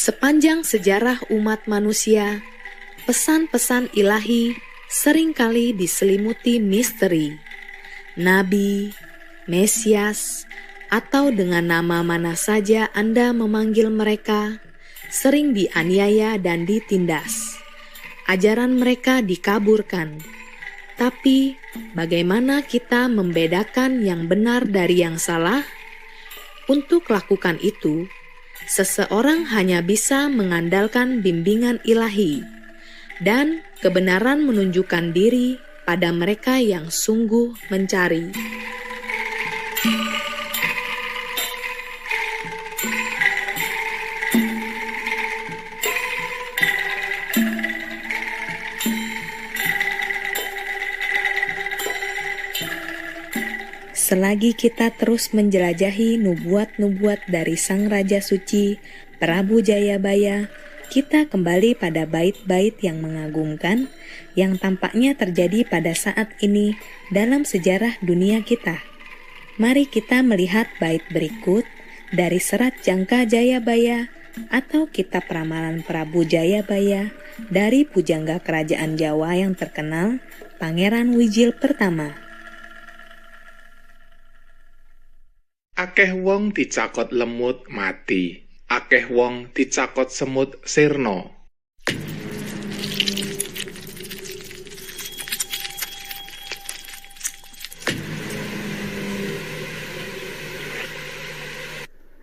Sepanjang sejarah umat manusia, pesan-pesan ilahi seringkali diselimuti misteri. Nabi, Mesias, atau dengan nama mana saja Anda memanggil mereka, sering dianiaya dan ditindas. Ajaran mereka dikaburkan. Tapi, bagaimana kita membedakan yang benar dari yang salah? Untuk lakukan itu, seseorang hanya bisa mengandalkan bimbingan ilahi, dan kebenaran menunjukkan diri pada mereka yang sungguh mencari. Selagi kita terus menjelajahi nubuat-nubuat dari Sang Raja Suci, Prabu Jayabaya, kita kembali pada bait-bait yang mengagumkan yang tampaknya terjadi pada saat ini dalam sejarah dunia kita. Mari kita melihat bait berikut dari Serat Jangka Jayabaya atau Kitab Ramalan Prabu Jayabaya dari pujangga kerajaan Jawa yang terkenal, Pangeran Wijil Pertama. Akeh wong dicakot lemut mati, akeh wong dicakot semut sirna.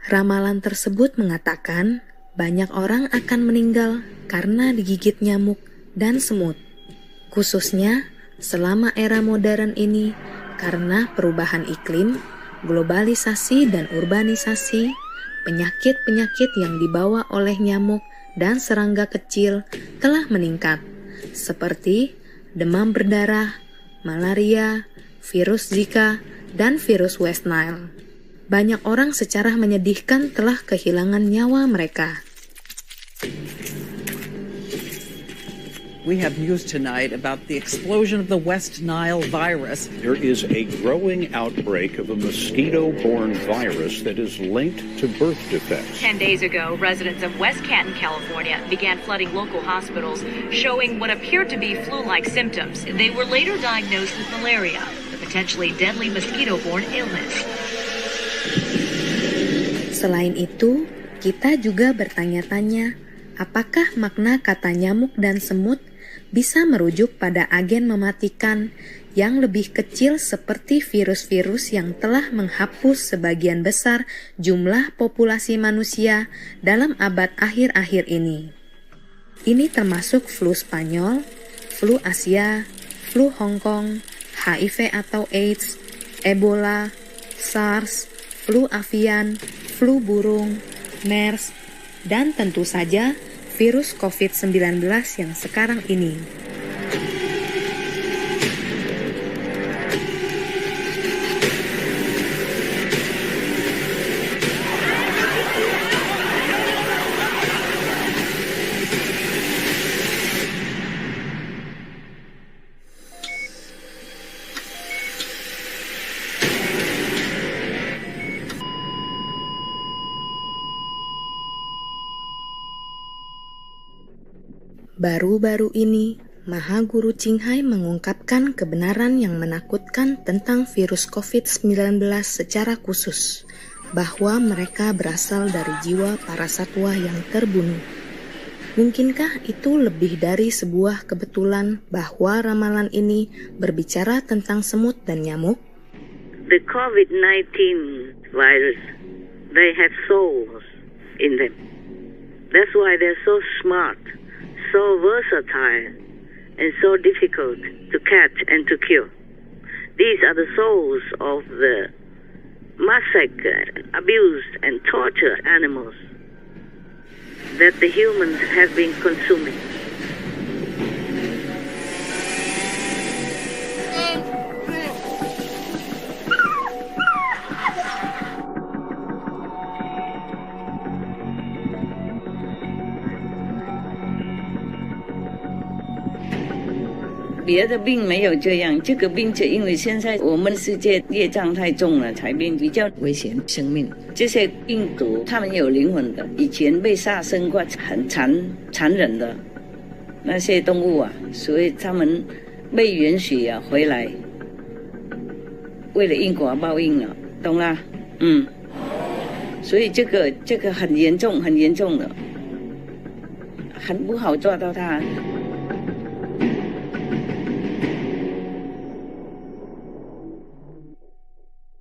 Ramalan tersebut mengatakan banyak orang akan meninggal karena digigit nyamuk dan semut. Khususnya selama era modern ini karena perubahan iklim, globalisasi dan urbanisasi, penyakit-penyakit yang dibawa oleh nyamuk dan serangga kecil telah meningkat, seperti demam berdarah, malaria, virus Zika, dan virus West Nile. Banyak orang secara menyedihkan telah kehilangan nyawa mereka. We have news tonight about the explosion of the West Nile virus. There is a growing outbreak of a mosquito-borne virus that is linked to birth defects. 10 days ago, residents of West Canton, California, began flooding local hospitals, showing what appeared to be flu-like symptoms. They were later diagnosed with malaria, the potentially deadly mosquito-borne illness. Selain itu, kita juga bertanya-tanya, apakah makna kata nyamuk dan semut bisa merujuk pada agen mematikan yang lebih kecil seperti virus-virus yang telah menghapus sebagian besar jumlah populasi manusia dalam abad akhir-akhir ini. Ini termasuk flu Spanyol, flu Asia, flu Hong Kong, HIV atau AIDS, Ebola, SARS, flu avian, flu burung, MERS, dan tentu saja virus COVID-19 yang sekarang ini. Baru-baru ini, Maha Guru Ching Hai mengungkapkan kebenaran yang menakutkan tentang virus COVID-19 secara khusus, bahwa mereka berasal dari jiwa para satwa yang terbunuh. Mungkinkah itu lebih dari sebuah kebetulan bahwa ramalan ini berbicara tentang semut dan nyamuk? The COVID-19 virus, they have souls in them. That's why they're so smart, so versatile, and so difficult to catch and to kill. These are the souls of the massacred, abused, and tortured animals that the humans have been consuming. 别的病没有这样，这个病是因为现在我们世界业障太重了，才变比较危险生命。这些病毒它们有灵魂的，以前被杀生过很残忍的那些动物啊，所以他们被允许啊回来，为了因果报应了，懂啦？所以这个很严重，很严重的，很不好抓到它。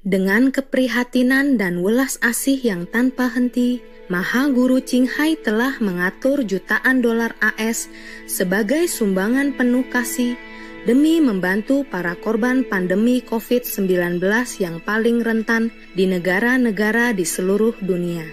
Dengan keprihatinan dan welas asih yang tanpa henti, Maha Guru Ching Hai telah mengatur jutaan dolar AS sebagai sumbangan penuh kasih demi membantu para korban pandemi COVID-19 yang paling rentan di negara-negara di seluruh dunia.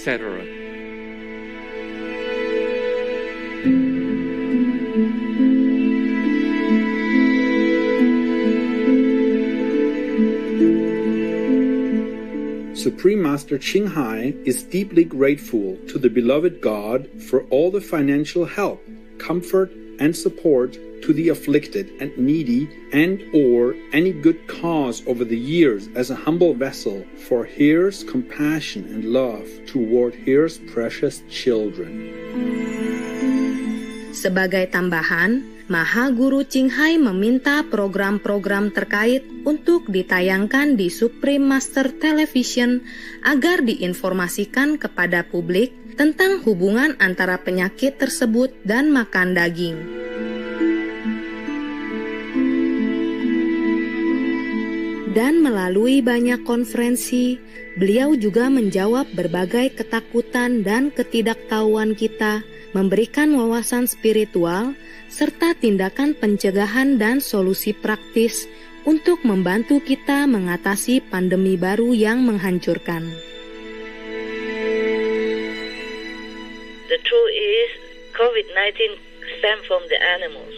etc. Supreme Master Ching Hai is deeply grateful to the beloved God for all the financial help, comfort, and support to the afflicted and needy and or any good cause over the years as a humble vessel for His compassion and love toward His precious children. Sebagai tambahan, Maha Guru Ching Hai meminta program-program terkait untuk ditayangkan di Supreme Master Television agar diinformasikan kepada publik tentang hubungan antara penyakit tersebut dan makan daging. Dan melalui banyak konferensi, beliau juga menjawab berbagai ketakutan dan ketidaktahuan kita, memberikan wawasan spiritual, serta tindakan pencegahan dan solusi praktis untuk membantu kita mengatasi pandemi baru yang menghancurkan. The truth is, COVID-19 stemmed from the animals,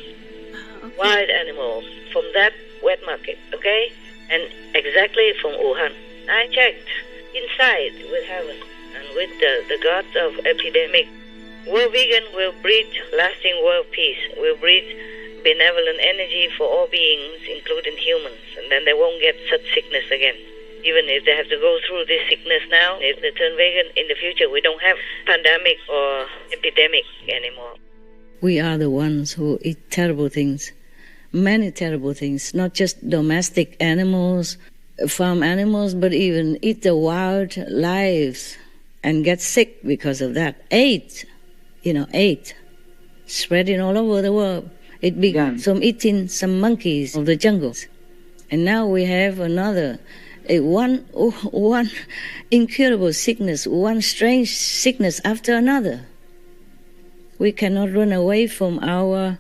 wild animals, from that wet market, okay? And exactly from Wuhan. I checked inside with heaven and with the gods of epidemic. World Vegan will breed lasting world peace, will breed benevolent energy for all beings, including humans, and then they won't get such sickness again. Even if they have to go through this sickness now, if they turn vegan in the future, we don't have pandemic or epidemic anymore. We are the ones who eat terrible things. Many terrible things, not just domestic animals, farm animals, but even eat the wild lives and get sick because of that. AIDS, spreading all over the world. It began from eating some monkeys of the jungles. And now we have another, one incurable sickness, one strange sickness after another. We cannot run away from our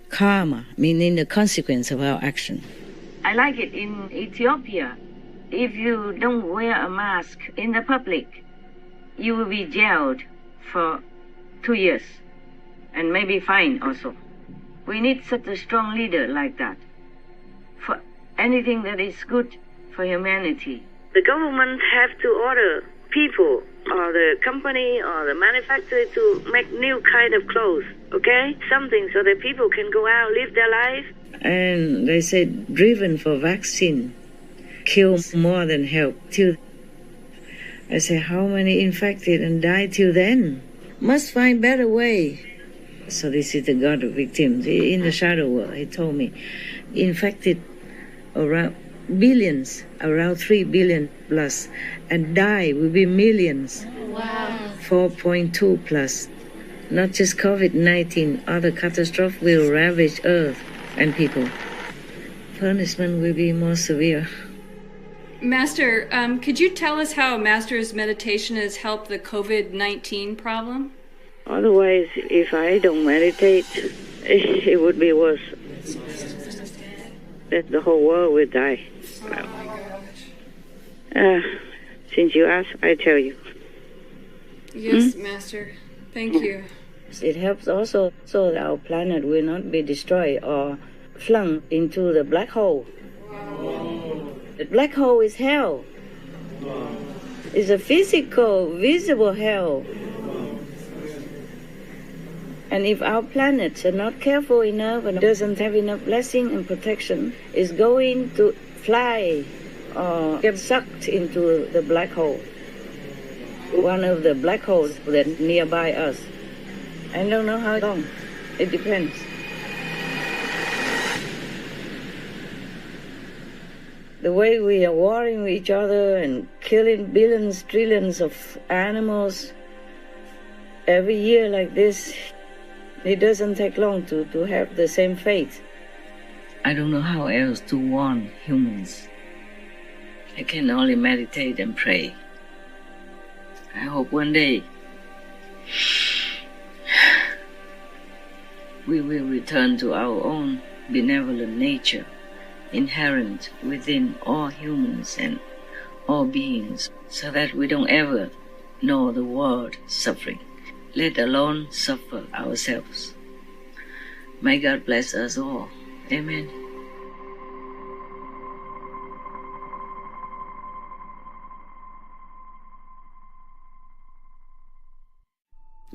karma, meaning the consequence of our action. I like it in Ethiopia. If you don't wear a mask in the public, you will be jailed for 2 years and maybe fined also. We need such a strong leader like that for anything that is good for humanity. The government have to order people or the company or the manufacturer to make new kind of clothes, okay? Something so that people can go out, live their life. And they said, driven for vaccine, kill more than help. I say, how many infected and died till then? Must find better way. So this is the God of victims. In the shadow world, he told me, infected around billions, around 3 billion plus, and die will be millions. Wow. 4.2 plus. Not just COVID-19, other catastrophe will ravage Earth and people. Punishment will be more severe. Master, could you tell us how Master's meditation has helped the COVID-19 problem? Otherwise, if I don't meditate, it would be worse. that the whole world will die. Since you asked, I tell you. Yes, Master. Thank you. It helps also so that our planet will not be destroyed or flung into the black hole. The black hole is hell. It's a physical, visible hell. And if our planet is not careful enough and doesn't have enough blessing and protection, it's going to fly or get sucked into the black hole. One of the black holes that nearby us. I don't know how long. It depends. The way we are warring with each other and killing billions, trillions of animals every year like this, it doesn't take long to have the same fate. I don't know how else to warn humans. I can only meditate and pray. I hope one day we will return to our own benevolent nature, inherent within all humans and all beings, so that we don't ever know the world suffering, let alone suffer ourselves. May God bless us all. Amen.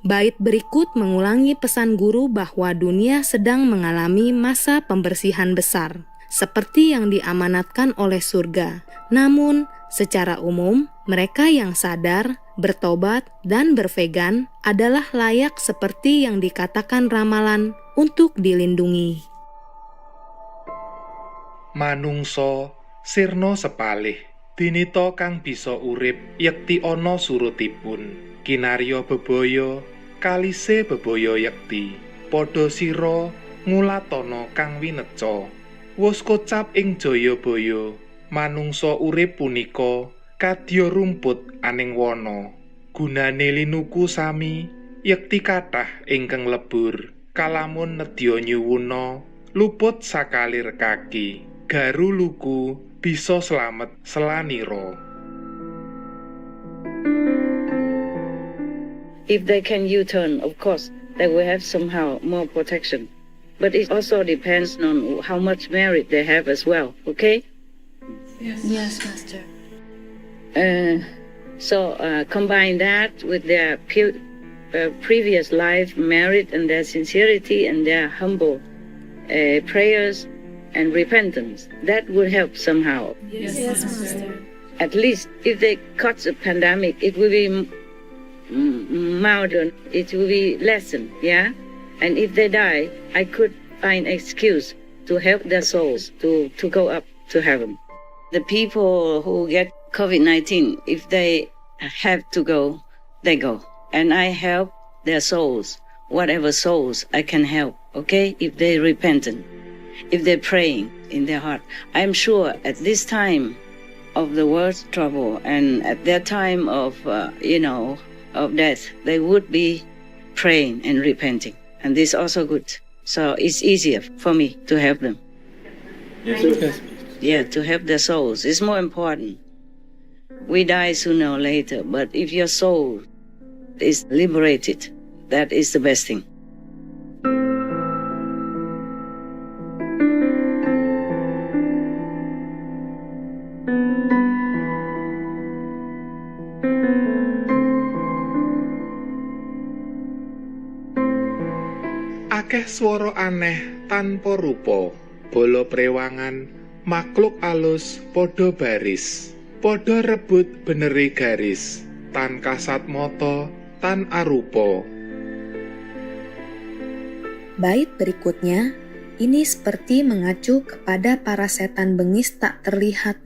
Bait berikut mengulangi pesan guru bahwa dunia sedang mengalami masa pembersihan besar, seperti yang diamanatkan oleh surga. Namun, secara umum, mereka yang sadar, bertobat, dan bervegan adalah layak seperti yang dikatakan ramalan untuk dilindungi. Manungsa sirna sepalih, dinita kang bisa urip yekti ana surutipun, kinarya bebaya kalise bebaya yekti, padha sira ngulatana kang wineca. Wus kocap ing Jayabaya, manungsa urip punika kadya rumput aning wana. Gunane linuku sami yekti kathah ingkang lebur, kalamun nedya nyuwuna luput sakalir kaki. Garu luku bisa slamet selanira. If they can U-turn, of course, they will have somehow more protection. But it also depends on how much merit they have as well, okay? Yes, Master. So combine that with their previous life merit and their sincerity and their humble prayers and repentance. That would help somehow. Yes, Master. At least if they cut the pandemic, it will be milder, it will be lessened, yeah? And if they die, I could find excuse to help their souls to go up to heaven. The people who get COVID-19, if they have to go, they go. And I help their souls, whatever souls I can help, okay? If they're repentant, if they're praying in their heart. I'm sure at this time of the world's trouble and at their time of, of death, they would be praying and repenting. And this is also good. So it's easier for me to help them. Yes. Yeah, to help their souls. It's more important. We die sooner or later, but if your soul is liberated, that is the best thing. Akeh swara aneh tanpa rupa, bala prewangan, makhluk alus padha baris, padha rebut beneri garis, tan kasat mata, tan arupa. Bait berikutnya, ini seperti mengacu kepada para setan bengis tak terlihat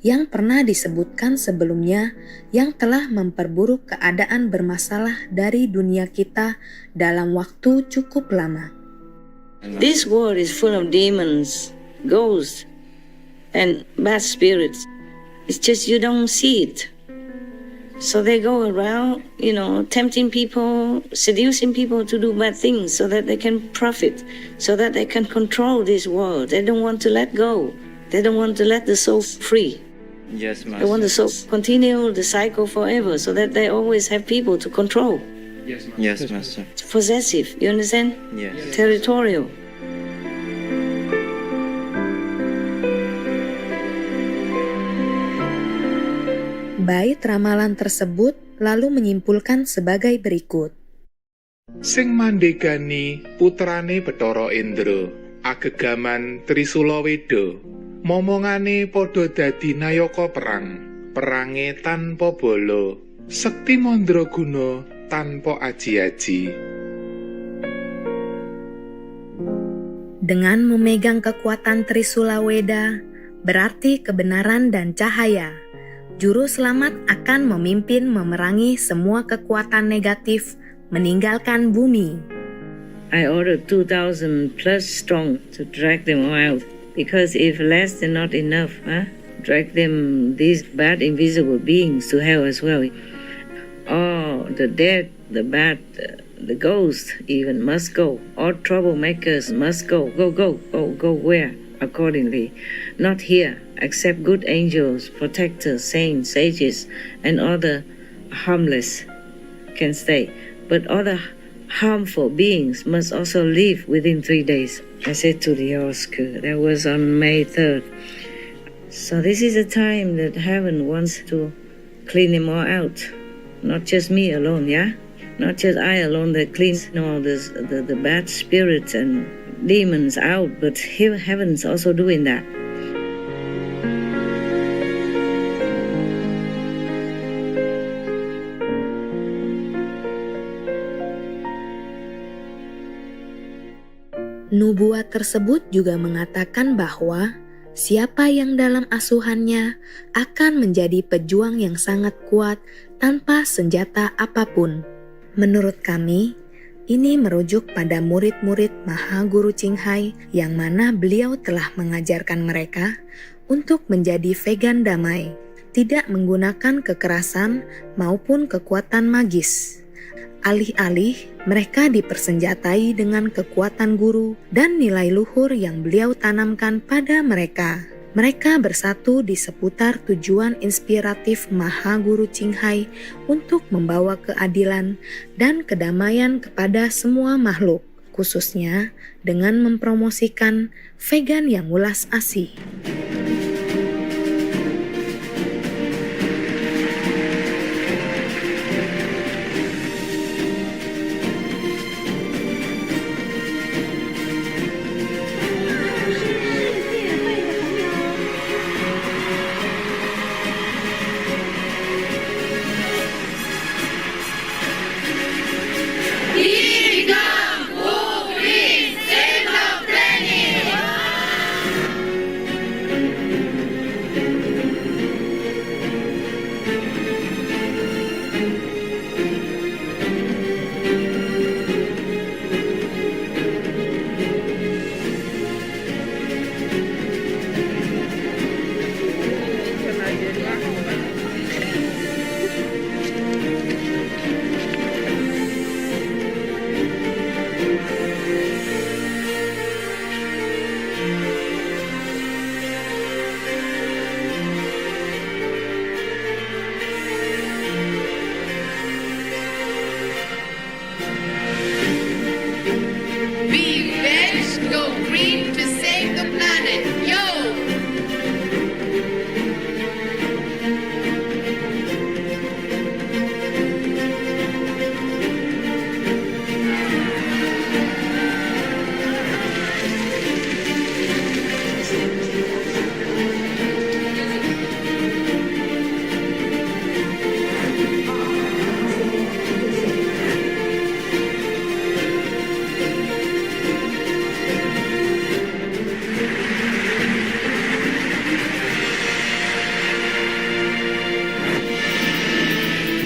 yang pernah disebutkan sebelumnya yang telah memperburuk keadaan bermasalah dari dunia kita dalam waktu cukup lama. This world is full of demons, ghosts, and bad spirits. It's just you don't see it. So they go around, tempting people, seducing people to do bad things so that they can profit, so that they can control this world. They don't want to let go. They don't want to let the soul free. Yes, Master. They want the soul continue the cycle forever so that they always have people to control. Yes, Master. It's possessive, you understand? Yes. Territorial. Bait ramalan tersebut lalu menyimpulkan sebagai berikut. Sing mandegani putrane Bathara Indra, agegaman Trisula Weda, momongane padha dadi nayaka perang, perange tanpa bala, sekti mandraguna tanpa aji-aji. Dengan memegang kekuatan Trisula Weda, berarti kebenaran dan cahaya. Juru selamat akan memimpin memerangi semua kekuatan negatif, meninggalkan bumi. I ordered 2,000 plus strong to drag them all out. Because if less than not enough, drag them, these bad invisible beings, to hell as well. All the dead, the bad, the ghosts even must go. All troublemakers must go. Go where? Accordingly. Not here, except good angels, protectors, saints, sages, and other harmless can stay. But other harmful beings must also leave within 3 days. I said to the Oscar, that was on May 3rd. So this is a time that heaven wants to clean them all out. Not just me alone, yeah? Not just I alone that cleans all this, the bad spirits and demons out, but heaven's also doing that. Nubuat tersebut juga mengatakan bahwa siapa yang dalam asuhannya akan menjadi pejuang yang sangat kuat tanpa senjata apapun. Menurut kami, ini merujuk pada murid-murid Maha Guru Ching Hai yang mana beliau telah mengajarkan mereka untuk menjadi vegan damai, tidak menggunakan kekerasan maupun kekuatan magis. Alih-alih, mereka dipersenjatai dengan kekuatan guru dan nilai luhur yang beliau tanamkan pada mereka. Mereka bersatu di seputar tujuan inspiratif Maha Guru Ching Hai untuk membawa keadilan dan kedamaian kepada semua makhluk, khususnya dengan mempromosikan vegan yang ulas asih.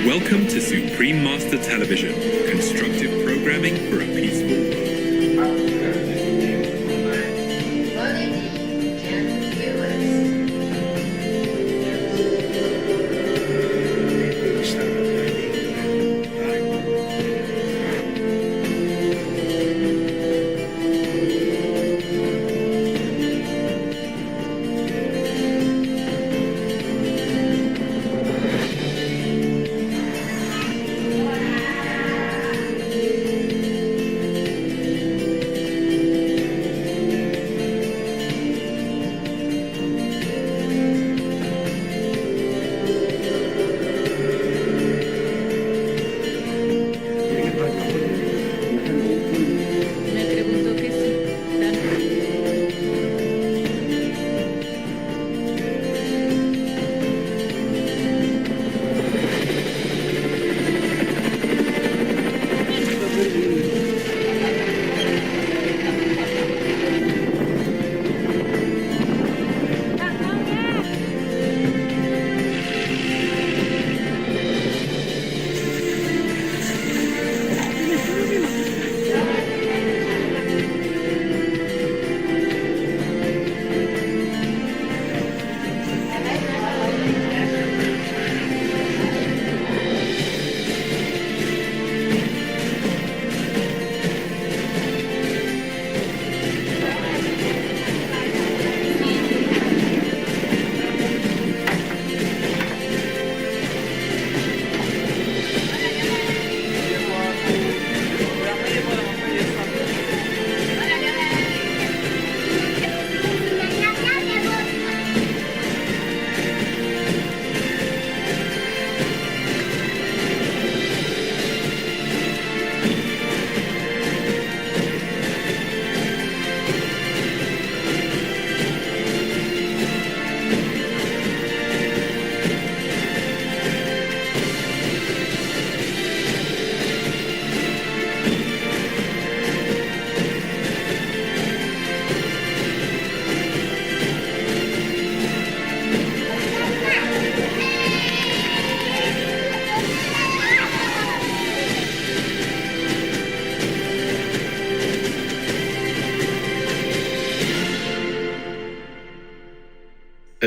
Welcome to Supreme Master Television, constructive programming for a peaceful world.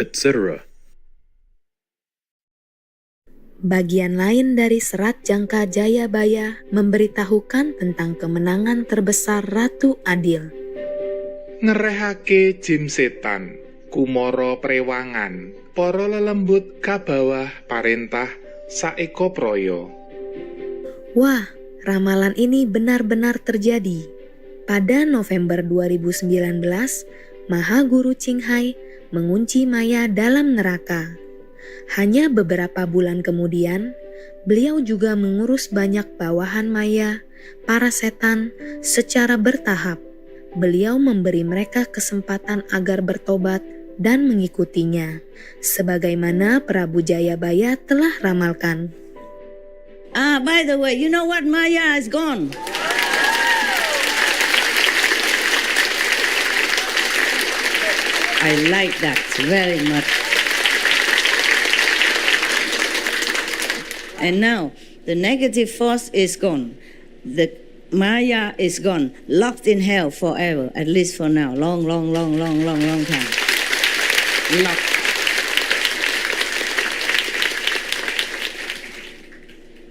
etc. Bagian lain dari serat Jangka Jayabaya memberitahukan tentang kemenangan terbesar Ratu Adil. Ngerehake jin setan, kumara prewangan, para lelembut kabawah parentah saeka praya. Wah, ramalan ini benar-benar terjadi. Pada November 2019, Maha Guru Ching Hai mengunci Maya dalam neraka. Hanya beberapa bulan kemudian, beliau juga mengurus banyak bawahan Maya, para setan, secara bertahap. Beliau memberi mereka kesempatan agar bertobat dan mengikutinya, sebagaimana Prabu Jayabaya telah ramalkan. By the way, you know what? Maya is gone. I like that very much. And now, the negative force is gone. The Maya is gone, locked in hell forever, at least for now. Long time. Locked.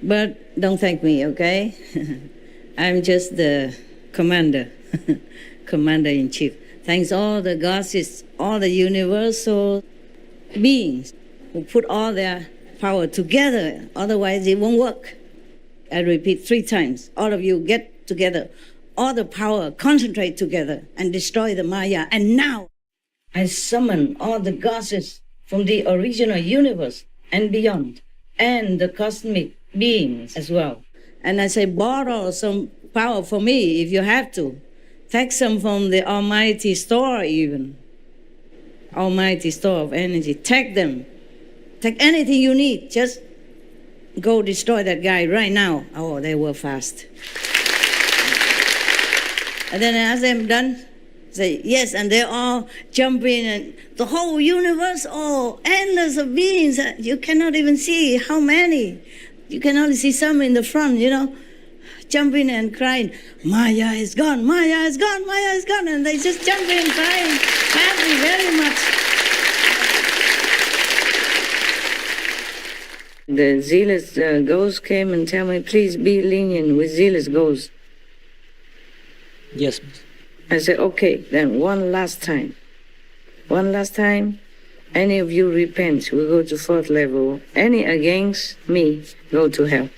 But don't thank me, okay? I'm just the commander, commander-in-chief. Thanks all the gods, all the universal beings who put all their power together, otherwise it won't work. I repeat 3 times. All of you get together. All the power concentrate together and destroy the Maya. And now I summon all the gods from the original universe and beyond, and the cosmic beings as well. And I say, borrow some power for me if you have to. Take some from the Almighty store even. Almighty store of energy. Take them. Take anything you need. Just go destroy that guy right now. Oh, they were fast. And then as I'm done, say yes, and they all jump in, and the whole universe, endless of beings. You cannot even see how many. You can only see some in the front, jumping and crying, Maya is gone, Maya is gone, Maya is gone. And they just jumping and crying, happy very much. The zealous ghost came and tell me, please be lenient with zealous ghosts. Yes. I said, okay, then one last time. Any of you repent, we go to 4th level. Any against me, go to hell.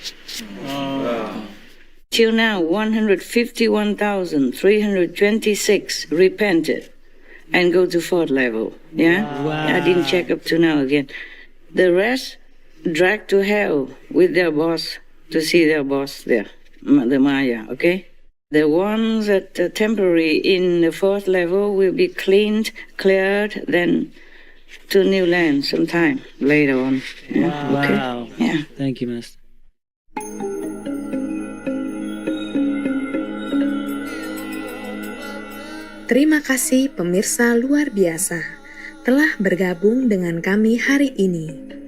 Till now, 151,326 repented and go to 4th level. Yeah? Wow. I didn't check up to now again. The rest dragged to hell with their boss to see their boss there, the Maya, okay? The ones that are temporary in the 4th level will be cleaned, cleared, then to new land sometime later on. Yeah? Wow. Okay? Wow. Yeah. Thank you, Master. Terima kasih pemirsa luar biasa telah bergabung dengan kami hari ini.